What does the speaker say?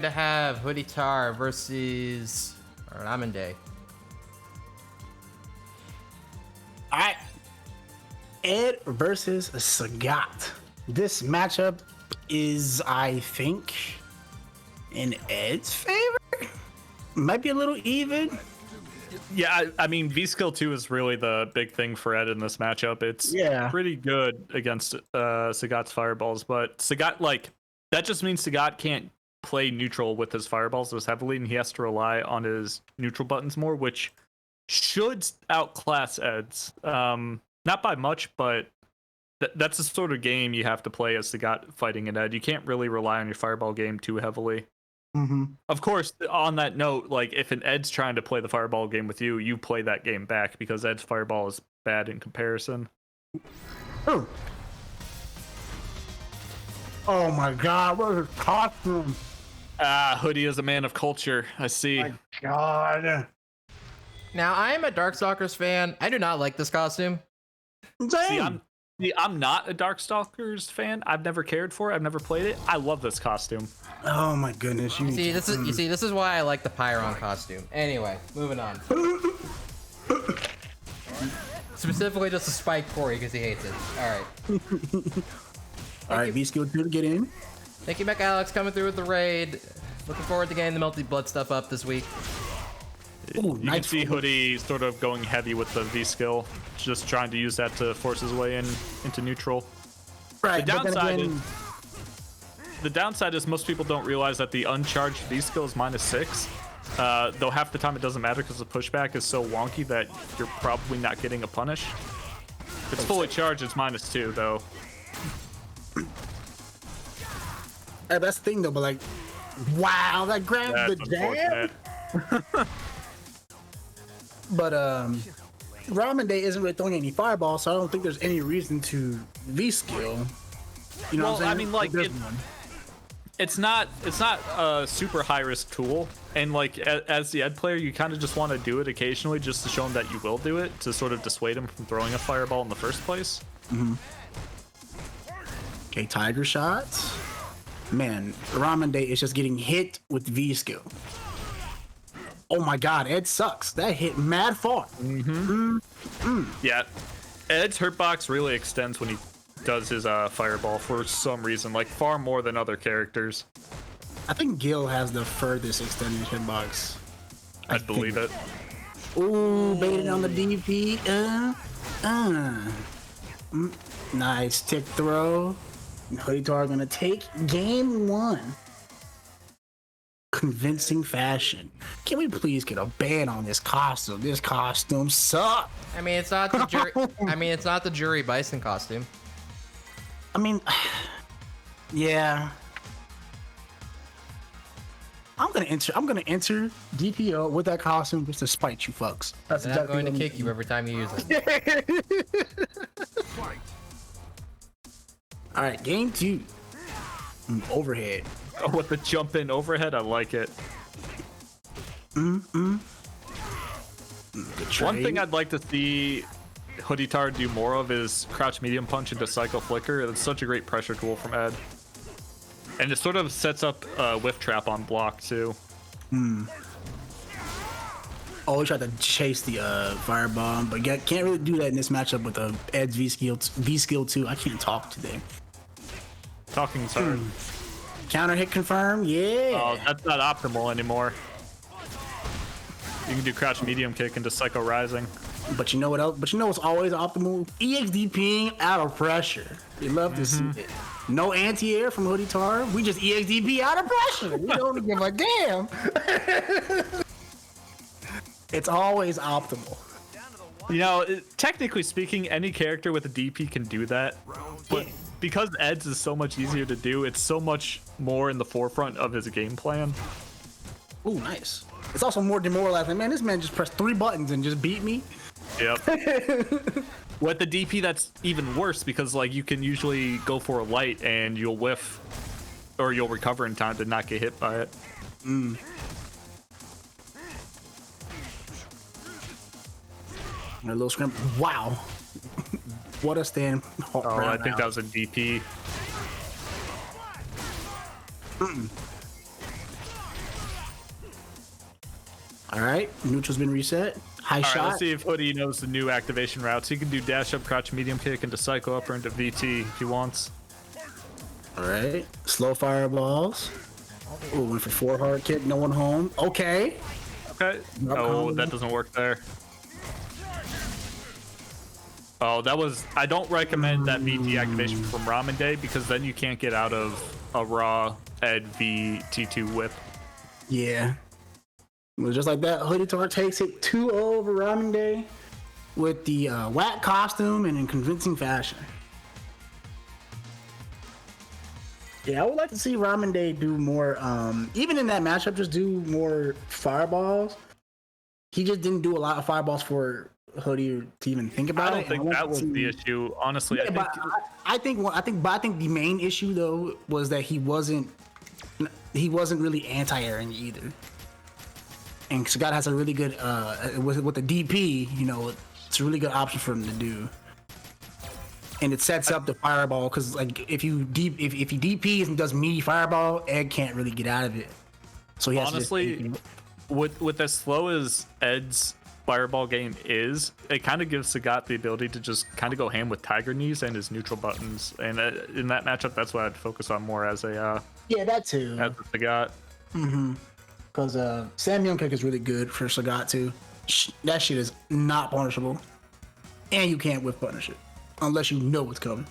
To have HoodieTar versus RamenDay. All right, Ed versus Sagat. This matchup is, I think, in Ed's favor. Might be a little even. Yeah, I mean, V-Skill 2 is really the big thing for Ed in this matchup. It's pretty good against Sagat's fireballs, but Sagat, like, that just means Sagat can't play neutral with his fireballs as heavily, and he has to rely on his neutral buttons more, which should outclass Ed's. Not by much, but that's the sort of game you have to play as Sagat fighting an Ed. You can't really rely on your fireball game too heavily. Of course, on that note, like, if an Ed's trying to play the fireball game with you, you play that game back because Ed's fireball is bad in comparison. Oh my god, what a costume! Hoodie is a man of culture. I see. My god. Now, I am a Darkstalkers fan. I do not like this costume. See, I'm not a Darkstalkers fan. I've never cared for it. I've never played it. I love this costume. Oh my goodness. This is why I like the Pyron costume. Anyway, moving on. Specifically just to spike Corey because he hates it. Alright. Alright, V-Skill 2 to get in. Thank you, Mech Alex, coming through with the raid. Looking forward to getting the Melty Blood stuff up this week. Ooh, you can see Hoodie sort of going heavy with the V-Skill, just trying to use that to force his way into neutral. Right, The downside is most people don't realize that the uncharged V-Skill is -6. Though half the time it doesn't matter because the pushback is so wonky that you're probably not getting a punish. If it's fully charged, it's -2 though. Hey, that's the thing though, but like, wow, that grabbed the jab. But RamenDay isn't really throwing any fireballs, so I don't think there's any reason to V-Skill. You know what I'm saying? I mean, like, it's not a super high risk tool, and like as the Ed player, you kind of just want to do it occasionally just to show him that you will do it, to sort of dissuade him from throwing a fireball in the first place. Okay, Tiger shots. Man, RamenDay is just getting hit with V-Skill. Oh my god, Ed sucks. That hit mad far. Yeah, Ed's hurtbox really extends when he does his fireball for some reason, like far more than other characters. I think Gil has the furthest extended hitbox. I'd believe it. Ooh, baited on the DP. Nice tick throw. HoodieTar gonna take game 1. Convincing fashion. Can we please get a ban on this costume? This costume sucks. I mean, it's not the jury. It's not the Jury Bison costume. I mean, yeah. I'm gonna enter DPO with that costume just to spite you fucks. That's I'm exactly going to kick you every time you use it. All right, game 2. Overhead. Oh, with the jump in overhead, I like it. One thing I'd like to see HoodieTar do more of is crouch medium punch into cycle flicker. It's such a great pressure tool from Ed, and it sort of sets up a whiff trap on block too. Oh, we tried to chase the firebomb, but can't really do that in this matchup with the Ed's V-Skill 2. I can't talk today. Talking's hard. Counter hit confirm, yeah. Oh, that's not optimal anymore. You can do crouch medium kick into psycho rising. But you know what else? But you know what's always optimal? EXDPing out of pressure. You love to see it. No anti-air from HoodieTar. We just EXDP out of pressure. We don't give a damn. It's always optimal. You know, technically speaking, any character with a DP can do that. But because Ed's is so much easier to do, it's so much more in the forefront of his game plan. Ooh, nice. It's also more demoralizing. Man, this man just pressed 3 buttons and just beat me. Yep. With the DP, that's even worse because, like, you can usually go for a light and you'll whiff, or you'll recover in time to not get hit by it. A little scrim. Wow. What a stand. Oh, I think that was a DP. All right, neutral's been reset. High All shot. right, let's see if Hoodie knows the new activation routes. He can do dash up, crouch, medium kick, into psycho up, or into VT if he wants. All right, slow fireballs. Ooh, went for 4 hard kick, no one home. Okay. Okay. Oh, that doesn't work there. Oh, that was. I don't recommend that VT activation from RamenDay because then you can't get out of a raw Ed v T2 whip. Yeah. Well, just like that, HoodieTar takes it 2-0 over RamenDay with the whack costume and in convincing fashion. Yeah, I would like to see RamenDay do more, even in that matchup, just do more fireballs. He just didn't do a lot of fireballs for Hoodie to even think about it. I don't think that was the issue, honestly. Yeah, I think the main issue though was that he wasn't really anti-airing either. And Sagat has a really good with the DP, you know, it's a really good option for him to do. And it sets up the fireball because like if he DPs and does meaty fireball, Ed can't really get out of it. So he has honestly, with as slow as Ed's fireball game is, it kind of gives Sagat the ability to just kind of go ham with Tiger Knees and his neutral buttons. And in that matchup, that's what I'd focus on more as a that too. As a Sagat. Because Sam Young kick is really good for Sagat too. That shit is not punishable, and you can't whip punish it unless you know what's coming.